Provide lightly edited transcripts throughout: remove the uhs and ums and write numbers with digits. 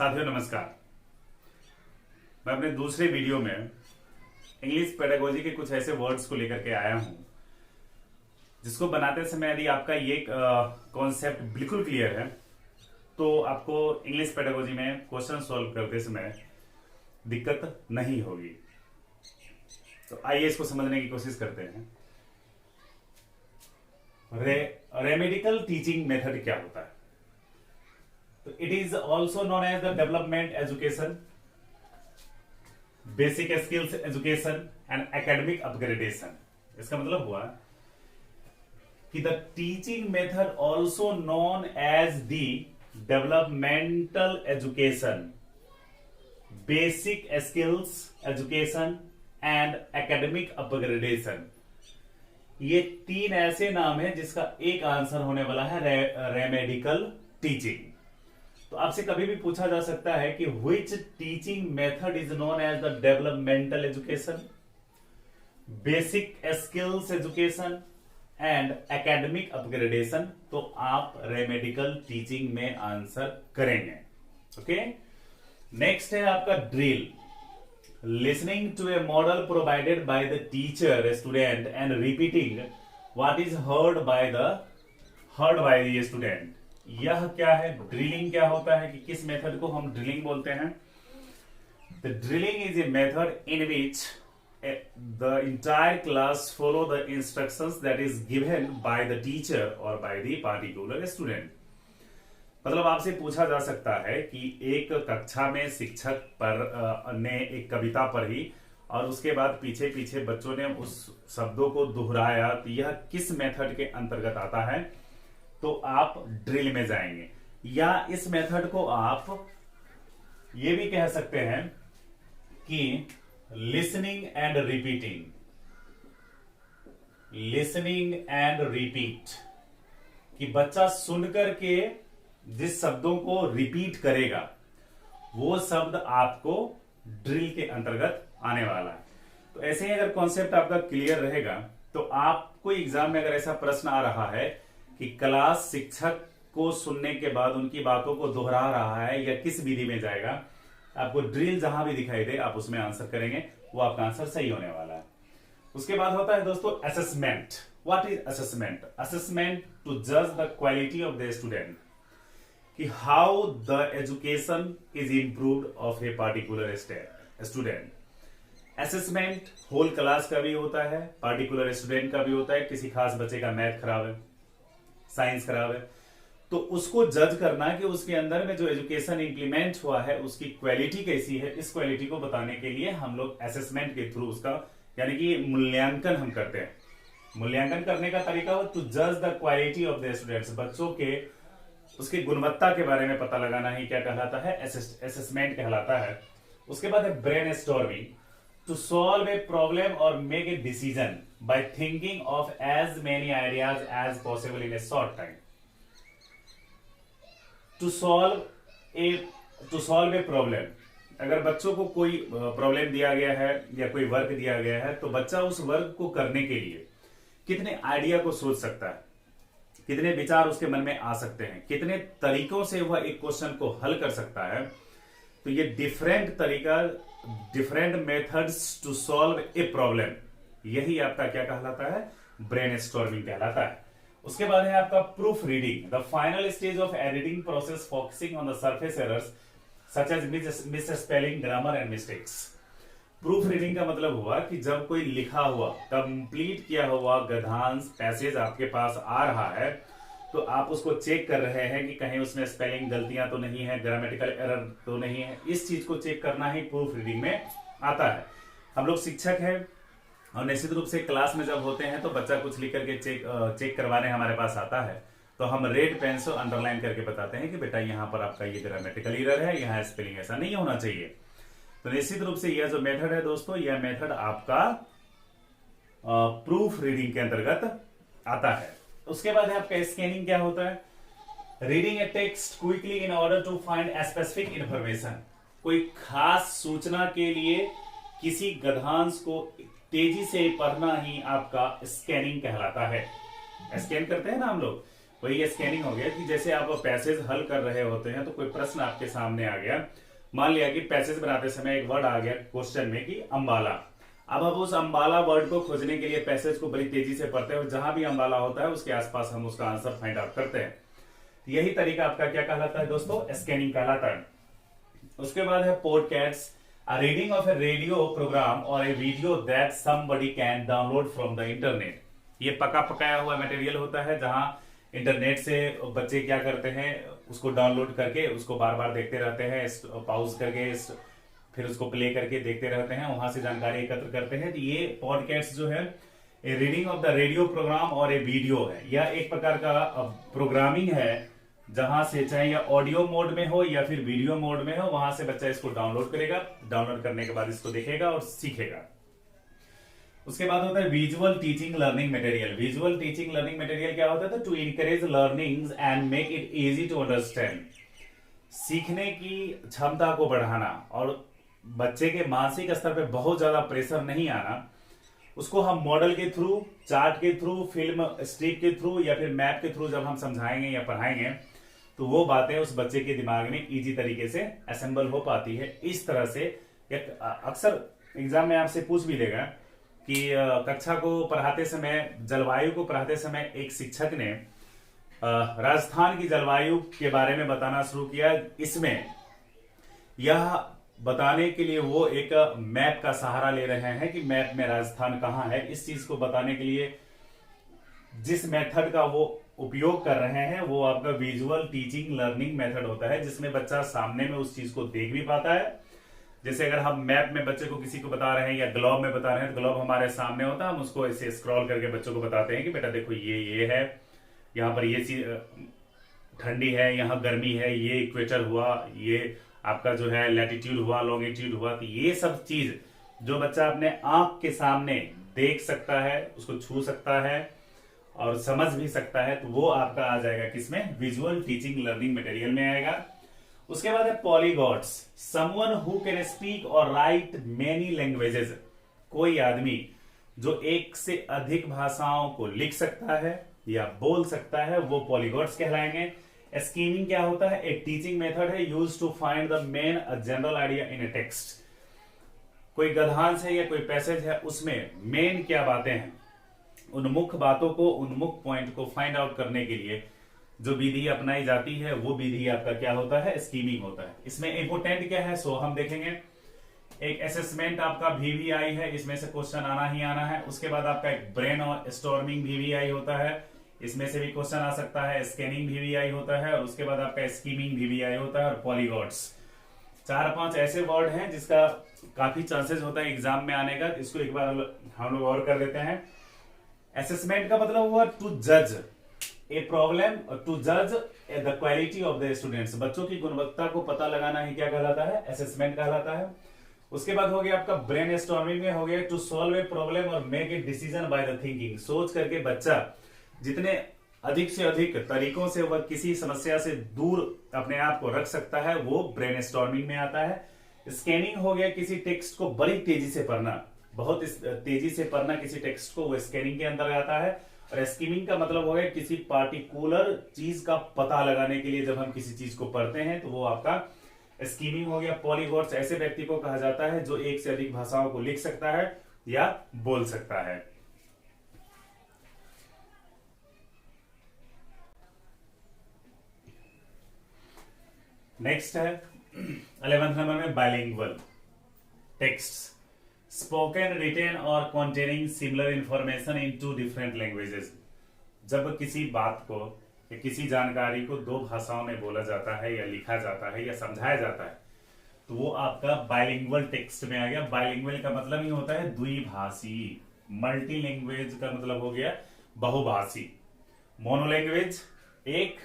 साथियों नमस्कार। मैं अपने दूसरे वीडियो में इंग्लिश पेडागोजी के कुछ ऐसे वर्ड्स को लेकर के आया हूं जिसको बनाते समय यदि आपका ये कॉन्सेप्ट बिल्कुल क्लियर है तो आपको इंग्लिश पेडागोजी में क्वेश्चन सॉल्व करते समय दिक्कत नहीं होगी। तो आइए इसको समझने की कोशिश करते हैं। रेमेडिकल टीचिंग मेथड क्या होता है? तो it is also known as the development education, basic skills education and academic upgradation. इसका मतलब हुआ कि the teaching method also known as the developmental education, basic skills education and academic upgradation. ये तीन ऐसे नाम है जिसका एक आंसर होने वाला है रेमेडिकल टीचिंग। तो आपसे कभी भी पूछा जा सकता है कि which teaching method is known as the developmental education, basic skills education and academic upgradation. तो आप रेमेडिकल टीचिंग में आंसर करेंगे। ओके, नेक्स्ट है आपका drill. Listening to a model provided by the teacher student and repeating what is heard by the student. यह क्या है? Drilling क्या होता है कि किस मेथड को हम ड्रिलिंग बोलते हैं? The drilling is a method in which the entire class follow the instructions that is given by the teacher और बाय द पार्टिकुलर स्टूडेंट। मतलब आपसे पूछा जा सकता है कि एक कक्षा में शिक्षक ने एक कविता पढ़ी और उसके बाद पीछे पीछे बच्चों ने उस शब्दों को दोहराया, तो यह किस मेथड के अंतर्गत आता है? तो आप ड्रिल में जाएंगे। या इस मेथड को आप ये भी कह सकते हैं कि listening and repeating, listening and repeat, कि बच्चा सुनकर के जिस शब्दों को रिपीट करेगा वो शब्द आपको ड्रिल के अंतर्गत आने वाला है। तो ऐसे ही अगर कॉन्सेप्ट आपका क्लियर रहेगा तो आपको एग्जाम में अगर ऐसा प्रश्न आ रहा है कि क्लास शिक्षक को सुनने के बाद उनकी बातों को दोहरा रहा है या किस विधि में जाएगा, आपको ड्रिल जहां भी दिखाई दे आप उसमें आंसर करेंगे, वो आपका आंसर सही होने वाला है। उसके बाद होता है दोस्तों assessment. What is assessment? Assessment to जज the quality of the student, कि how the education is improved of a particular student. Assessment whole class का भी होता है, पार्टिकुलर स्टूडेंट का भी होता है। किसी खास बच्चे का मैथ खराब है, साइंस खराब है, तो उसको जज करना कि उसके अंदर में जो एजुकेशन इंप्लीमेंट हुआ है उसकी क्वालिटी कैसी है। इस क्वालिटी को बताने के लिए हम लोग असेसमेंट के थ्रू उसका यानी कि मूल्यांकन हम करते हैं। मूल्यांकन करने का तरीका हो टू जज the quality of the students, बच्चों के उसकी गुणवत्ता के बारे में पता लगाना ही क्या कहलाता है? असेसमेंट कहलाता है। उसके बाद है brainstorming, to solve a problem और make a decision by thinking of as many ideas as possible in a short time. To solve a problem, अगर बच्चों को कोई प्रॉब्लम दिया गया है या कोई वर्क दिया गया है तो बच्चा उस वर्क को करने के लिए कितने आइडिया को सोच सकता है, कितने विचार उसके मन में आ सकते हैं, कितने तरीकों से वह एक क्वेश्चन को हल कर सकता है। तो ये डिफरेंट तरीका, different methods to solve a problem, यही आपका क्या कहलाता है? ब्रेन स्टॉर्मिंग कहलाता है। उसके बाद है आपका proofreading, the final stage of editing process focusing on the surface errors such as misspelling, grammar and mistakes. Proofreading का मतलब हुआ कि जब कोई लिखा हुआ, कंप्लीट किया हुआ गद्यांश पैसेज आपके पास आ रहा है तो आप उसको चेक कर रहे हैं कि कहीं उसमें स्पेलिंग गलतियां तो नहीं है, ग्रामेटिकल एरर तो नहीं है। इस चीज को चेक करना ही प्रूफ रीडिंग में आता है। हम लोग शिक्षक हैं और निश्चित रूप से क्लास में जब होते हैं तो बच्चा कुछ लिख करके चेक करवाने हमारे पास आता है तो हम रेड पेन से अंडरलाइन करके बताते हैं कि बेटा यहाँ पर आपका ये ग्रामेटिकल एरर है, यहाँ स्पेलिंग ऐसा नहीं होना चाहिए। तो निश्चित रूप से यह जो मेथड है दोस्तों, यह मेथड आपका प्रूफ रीडिंग के अंतर्गत आता है। उसके बाद है आपका स्कैनिंग। क्या होता है? Reading a text quickly in order to find specific information, कोई खास सूचना के लिए किसी गद्यांश को तेजी से पढ़ना ही आपका स्कैनिंग कहलाता है। स्कैन करते हैं ना हम लोग, वही स्कैनिंग हो गया कि जैसे आप पैसेज हल कर रहे होते हैं तो कोई प्रश्न आपके सामने आ गया, मान लिया कि पैसेज बनाते समय एक वर्ड आ गया क्वेश्चन में कि अंबाला। अब हम उस अंबाला वर्ड को खोजने के लिए पैसेज को बड़ी तेजी से पढ़ते हैं और जहां भी अंबाला होता है उसके आसपास हम उसका आंसर फाइंड आउट करते हैं। यही तरीका आपका क्या कहलाता है दोस्तों, स्कैनिंग कहलाता है। उसके बाद है podcast, a reading of a radio program or a video that somebody can download from the internet। ये पका पकाया हुआ मटेरियल होता है जहां इंटरनेट से बच्चे क्या करते हैं, उसको डाउनलोड करके उसको बार बार देखते रहते हैं, पॉज करके फिर उसको प्ले करके देखते रहते हैं, वहां से जानकारी एकत्र करते हैं। तो ये पॉडकास्ट जो है a reading of the radio programme और ए वीडियो है, यह एक प्रकार का प्रोग्रामिंग है जहां से चाहे या ऑडियो मोड में हो या फिर वीडियो मोड में हो, वहां से बच्चा इसको डाउनलोड करेगा, डाउनलोड करने के बाद इसको देखेगा और सीखेगा। उसके बाद होता है visual teaching learning material. Visual teaching learning material क्या होता है, to encourage learning and make it easy to understand. सीखने की क्षमता को बढ़ाना और बच्चे के मानसिक स्तर पे बहुत ज्यादा प्रेशर नहीं आना, उसको हम मॉडल के थ्रू, चार्ट के थ्रू, फिल्म स्ट्रिप के थ्रू या फिर मैप के थ्रू जब हम समझाएंगे या पढ़ाएंगे तो वो बातें उस बच्चे के दिमाग में इजी तरीके से असेंबल हो पाती है। इस तरह से अक्सर एग्जाम में आपसे पूछ भी लेगा कि कक्षा को पढ़ाते समय, जलवायु को पढ़ाते समय एक शिक्षक ने राजस्थान की जलवायु के बारे में बताना शुरू किया। इसमें यह बताने के लिए वो एक मैप का सहारा ले रहे हैं कि मैप में राजस्थान कहां है। इस चीज को बताने के लिए जिस मेथड का वो उपयोग कर रहे हैं वो आपका विजुअल टीचिंग लर्निंग मेथड होता है, जिसमें बच्चा सामने में उस चीज को देख भी पाता है। जैसे अगर हम मैप में बच्चे को किसी को बता रहे हैं या ग्लोब में बता रहे हैं तो ग्लोब हमारे सामने होता है, हम उसको ऐसे स्क्रॉल करके बच्चों को बताते हैं कि बेटा देखो ये है, यहाँ पर ये चीज ठंडी है, यहाँ गर्मी है, ये इक्वेटर हुआ, ये आपका जो है लैटिट्यूड हुआ, लॉन्गिट्यूड हुआ। तो ये सब चीज जो बच्चा अपने आंख के सामने देख सकता है, उसको छू सकता है और समझ भी सकता है, तो वो आपका आ जाएगा किसमें, विजुअल टीचिंग लर्निंग मटेरियल में आएगा। उसके बाद है पॉलीगॉट्स, समवन हु कैन स्पीक और राइट मेनी लैंग्वेजेस। कोई आदमी जो एक से अधिक भाषाओं को लिख सकता है या बोल सकता है, वो पॉलीगॉट्स कहलाएंगे। स्कीमिंग क्या होता है, एक टीचिंग मेथड है use to find the main general idea in a text. कोई गद्यांश है या कोई पैसेज है, उसमें मेन क्या बातें हैं, उन मुख्य बातों को, उन मुख्य पॉइंट को फाइंड आउट करने के लिए जो विधि अपनाई जाती है वो विधि आपका क्या होता है, स्कीमिंग होता है। इसमें इंपोर्टेंट क्या है, सो हम देखेंगे। एक असेसमेंट आपका VVI है, इसमें से क्वेश्चन आना ही आना है। उसके बाद आपका एक ब्रेन और स्टॉर्मिंग VVI होता है, इसमें से भी क्वेश्चन आ सकता है। स्कैनिंग VVI होता है और उसके बाद आपका स्कीमिंग VVI होता है और पॉलीगॉट्स। 4-5 ऐसे वर्ड हैं जिसका काफी चांसेस होता है एग्जाम में आने का। इसको एक बार हम लोग और कर देते हैं। असेसमेंट का मतलब हुआ टू जज ए प्रॉब्लम, टू जज the quality of the students. बच्चों की गुणवत्ता को पता लगाना ही क्या कहलाता है, असेसमेंट कहलाता है। उसके बाद हो गया आपका ब्रेन स्टॉर्मिंग में हो गया टू सॉल्व ए प्रॉब्लम और make a decision by the thinking. सोच करके बच्चा जितने अधिक से अधिक तरीकों से वह किसी समस्या से दूर अपने आप को रख सकता है, वो ब्रेन स्टॉर्मिंग में आता है। स्कैनिंग हो गया किसी टेक्स्ट को बड़ी तेजी से पढ़ना, बहुत तेजी से पढ़ना किसी टेक्स्ट को, वो स्कैनिंग के अंदर आता है। और स्कीमिंग का मतलब हो गया किसी पार्टिकुलर चीज का पता लगाने के लिए जब हम किसी चीज को पढ़ते हैं तो वो आपका स्कीमिंग हो गया। पॉलीगॉट्स ऐसे व्यक्ति को कहा जाता है जो एक से अधिक भाषाओं को लिख सकता है या बोल सकता है। नेक्स्ट है 11th नंबर में बाइलिंगुअल टेक्स्ट, स्पोकन, रिटेन और containing similar information in 2 different languages. जब किसी बात को या किसी जानकारी को 2 भाषाओं में बोला जाता है या लिखा जाता है या समझाया जाता है तो वो आपका बाइलिंगुअल टेक्स्ट में आ गया। बाइलिंगुअल का मतलब ही होता है द्विभाषी। मल्टी लैंग्वेज का मतलब हो गया बहुभाषी। मोनोलैंग्वेज एक,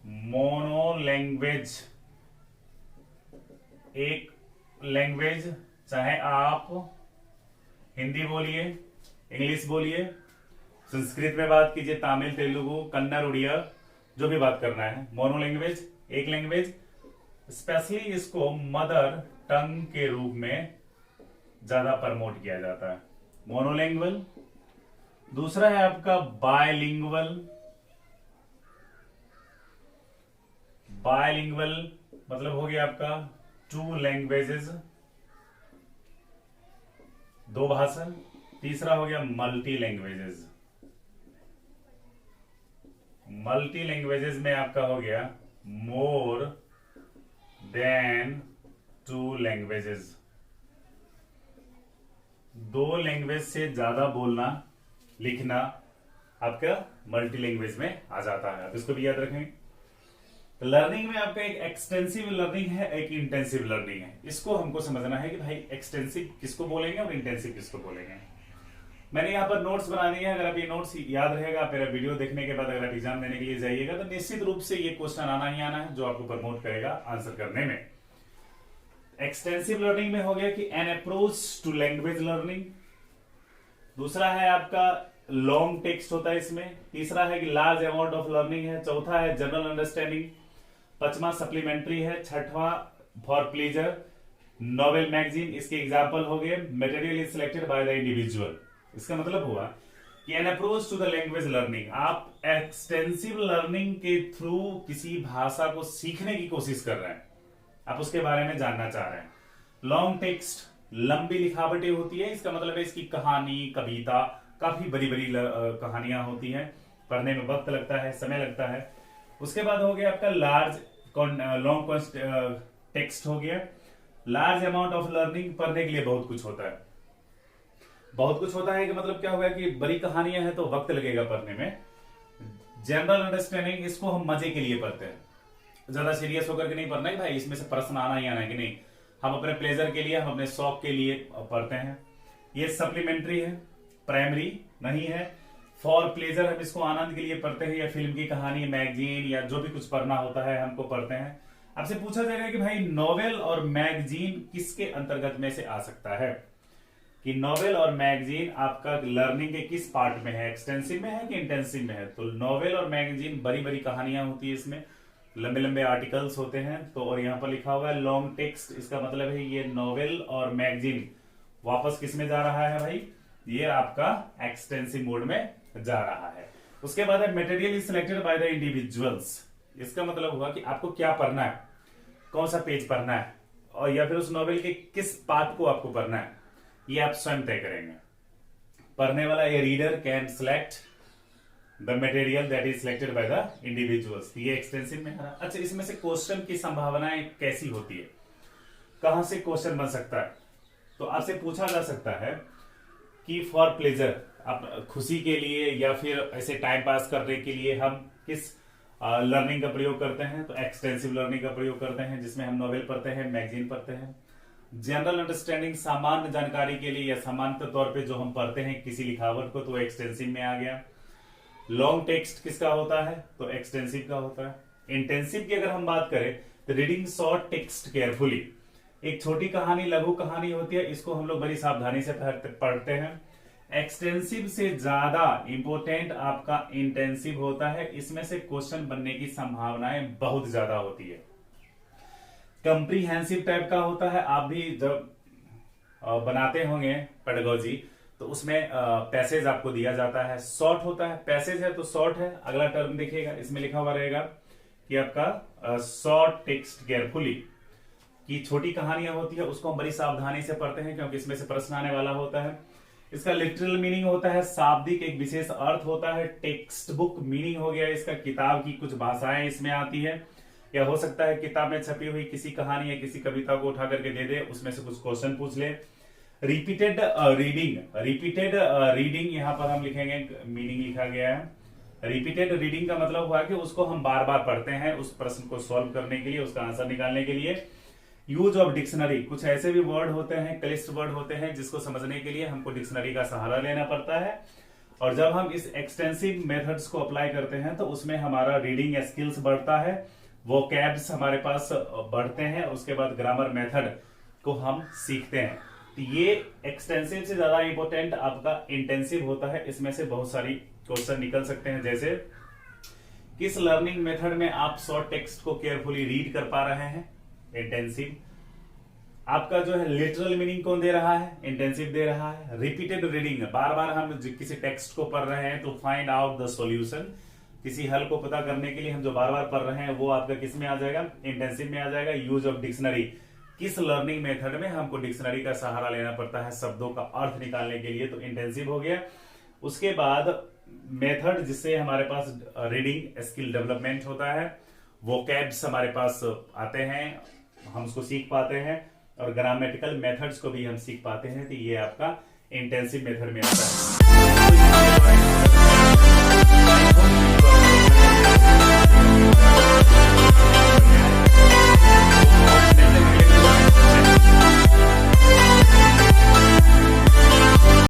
मोनोलैंग्वेज एक लैंग्वेज, चाहे आप हिंदी बोलिए, इंग्लिश बोलिए, संस्कृत में बात कीजिए, तमिल, तेलुगु, कन्नड़, उड़िया, जो भी बात करना है। मोनोलैंग्वेज एक लैंग्वेज। स्पेशली इसको मदर टंग के रूप में ज्यादा प्रमोट किया जाता है। मोनोलैंग्वेज दूसरा है आपका बायलिंगुअल। बायलिंगुअल मतलब हो गया आपका 2 लैंग्वेजेस, 2 भाषा। तीसरा हो गया मल्टी लैंग्वेजेस। मल्टी लैंग्वेजेस में आपका हो गया मोर देन 2 लैंग्वेजेस। 2 लैंग्वेज से ज्यादा बोलना लिखना आपका मल्टी लैंग्वेज में आ जाता है। आप इसको भी याद रखेंगे। तो लर्निंग में आपका एक एक्सटेंसिव लर्निंग है, एक इंटेंसिव लर्निंग है। इसको हमको समझना है कि भाई एक्सटेंसिव किसको बोलेंगे और इंटेंसिव किसको बोलेंगे। मैंने यहाँ पर नोट्स बना दिए हैं। अगर आप ये नोट्स याद रहेगा, मेरा वीडियो देखने के बाद अगर आप एग्जाम देने के लिए जाइएगा तो निश्चित रूप से ये क्वेश्चन आना ही आना है, जो आपको प्रमोट करेगा आंसर करने में। एक्सटेंसिव लर्निंग में हो गया कि an approach to language learning. दूसरा है आपका लॉन्ग टेक्स्ट होता है इसमें। तीसरा है कि लार्ज अमाउंट ऑफ लर्निंग है। चौथा है जनरल अंडरस्टैंडिंग। पांचवा सप्लीमेंट्री है। छठवां फॉर प्लेजर, नॉवेल मैगजीन। इसके एग्जाम्पल हो गए material is selected by the individual. इसका मतलब हुआ कि an approach to the language learning, आप एक्सटेंसिव लर्निंग के थ्रू किसी भाषा को सीखने की कोशिश कर रहे हैं, आप उसके बारे में जानना चाह रहे हैं। लॉन्ग टेक्स्ट लंबी लिखावटें होती है। इसका मतलब है इसकी कहानी, कविता, काफी बड़ी बड़ी कहानियां होती हैं, पढ़ने में वक्त लगता है, समय लगता है। उसके बाद हो गया आपका लॉन्ग टेक्स्ट हो गया। लार्ज अमाउंट ऑफ लर्निंग, पढ़ने के लिए बहुत कुछ होता है। बहुत कुछ होता है कि मतलब क्या होगा कि बड़ी कहानियां हैं तो वक्त लगेगा पढ़ने में। जनरल अंडरस्टैंडिंग, इसको हम मजे के लिए पढ़ते हैं, ज्यादा सीरियस होकर के नहीं पढ़ना है भाई इसमें से प्रश्न आना ही आना है कि नहीं, हम अपने प्लेजर के लिए, हम अपने शौक के लिए पढ़ते हैं। ये सप्लीमेंट्री है, प्राइमरी नहीं है। फॉर प्लेजर, हम इसको आनंद के लिए पढ़ते हैं, या फिल्म की कहानी, मैगजीन या जो भी कुछ पढ़ना होता है हमको पढ़ते हैं। आपसे पूछा जाएगा कि भाई नॉवेल और मैगजीन किसके अंतर्गत में से आ सकता है, कि नॉवेल और मैगजीन आपका लर्निंग के किस पार्ट में है, एक्सटेंसिव में है कि इंटेंसिव में है। तो नॉवेल और मैगजीन बड़ी बड़ी कहानियां होती है, इसमें लंबे लंबे आर्टिकल्स होते हैं। तो और यहाँ पर लिखा हुआ है लॉन्ग टेक्स्ट, इसका मतलब है ये नॉवेल और मैगजीन वापस किस में जा रहा है भाई, ये आपका एक्सटेंसिव मोड में जा रहा है। उसके बाद है material is selected by the individuals. इसका मतलब हुआ कि आपको क्या पढ़ना है, कौन सा पेज पढ़ना है, और या फिर उस नॉवेल के किस पार्ट को आपको पढ़ना है, ये आप स्वयं तय करेंगे। पढ़ने वाला ये reader can select the material that is selected by the individuals. ये एक्सटेंसिव में है। अच्छा, इसमें से क्वेश्चन की संभावनाएं कैसी होती है, कहां से क्वेश्चन बन सकता है। तो आपसे पूछा जा सकता है कि फॉर प्लेजर, आप खुशी के लिए या फिर ऐसे टाइम पास करने के लिए हम किस लर्निंग का प्रयोग करते हैं, तो एक्सटेंसिव लर्निंग का प्रयोग करते हैं, जिसमें हम नॉवेल पढ़ते हैं, मैगजीन पढ़ते हैं। जनरल अंडरस्टैंडिंग, सामान्य जानकारी के लिए या सामान्य तौर पे जो हम पढ़ते हैं किसी लिखावट को, तो एक्सटेंसिव में आ गया। लॉन्ग टेक्स्ट किसका होता है, तो एक्सटेंसिव का होता है। इंटेंसिव की अगर हम बात करें तो रीडिंग शॉर्ट टेक्स्ट केयरफुली, एक छोटी कहानी, लघु कहानी होती है, इसको हम लोग बड़ी सावधानी से पढ़ते हैं। एक्सटेंसिव से ज्यादा इंपोर्टेंट आपका इंटेंसिव होता है, इसमें से क्वेश्चन बनने की संभावनाएं बहुत ज्यादा होती है। कंप्रीहेंसिव टाइप का होता है, आप भी जब बनाते होंगे पेडागोजी तो उसमें पैसेज आपको दिया जाता है। शॉर्ट होता है, पैसेज है तो शॉर्ट है। अगला टर्म देखिएगा, इसमें लिखा हुआ रहेगा कि आपका शॉर्ट टेक्स्ट केयरफुली, की छोटी कहानियां होती है उसको हम बड़ी सावधानी से पढ़ते हैं क्योंकि इसमें से प्रश्न आने वाला होता है। इसका लिटरल मीनिंग होता है, शाब्दिक एक विशेष अर्थ होता है। टेक्स्ट बुक मीनिंग हो गया इसका, किताब की कुछ भाषाएं इसमें आती है, या हो सकता है किताब में छपी हुई किसी कहानी या किसी कविता को उठा करके दे दे, उसमें से कुछ क्वेश्चन पूछ ले। रिपीटेड रीडिंग, रिपीटेड रीडिंग यहाँ पर हम लिखेंगे, मीनिंग लिखा गया है। रिपीटेड रीडिंग का मतलब हुआ कि उसको हम बार बार पढ़ते हैं उस प्रश्न को सॉल्व करने के लिए, उसका आंसर निकालने के लिए। यूज ऑफ डिक्शनरी, कुछ ऐसे भी वर्ड होते हैं, क्लिष्ट वर्ड होते हैं, जिसको समझने के लिए हमको डिक्शनरी का सहारा लेना पड़ता है। और जब हम इस एक्सटेंसिव मेथड्स को अप्लाई करते हैं तो उसमें हमारा रीडिंग स्किल्स बढ़ता है, वोकैब्स हमारे पास बढ़ते हैं, उसके बाद ग्रामर मेथड को हम सीखते हैं। तो ये एक्सटेंसिव से ज्यादा इंपॉर्टेंट आपका इंटेंसिव होता है। इसमें से बहुत सारी क्वेश्चन निकल सकते हैं, जैसे किस लर्निंग मेथड में आप शॉर्ट टेक्स्ट को केयरफुली रीड कर पा रहे हैं, इंटेंसिव। आपका जो है लिटरल मीनिंग कौन दे रहा है, इंटेंसिव दे रहा है। रिपीटेड रीडिंग, बार बार हम किसी टेक्स्ट को पढ़ रहे हैं तो फाइंड आउट द सॉल्यूशन, किसी हल को पता करने के लिए हम जो बार बार पढ़ रहे हैं वो आपका किस में आ जाएगा, इंटेंसिव में आ जाएगा। यूज ऑफ डिक्शनरी, किस लर्निंग मेथड में हमको डिक्शनरी का सहारा लेना पड़ता है शब्दों का अर्थ निकालने के लिए, तो इंटेंसिव हो गया। उसके बाद मेथड जिससे हमारे पास रीडिंग स्किल डेवलपमेंट होता है, वोकैब्स हमारे पास आते हैं, हम उसको सीख पाते हैं, और ग्रामेटिकल मेथड्स को भी हम सीख पाते हैं, तो ये आपका इंटेंसिव मेथड में आता है।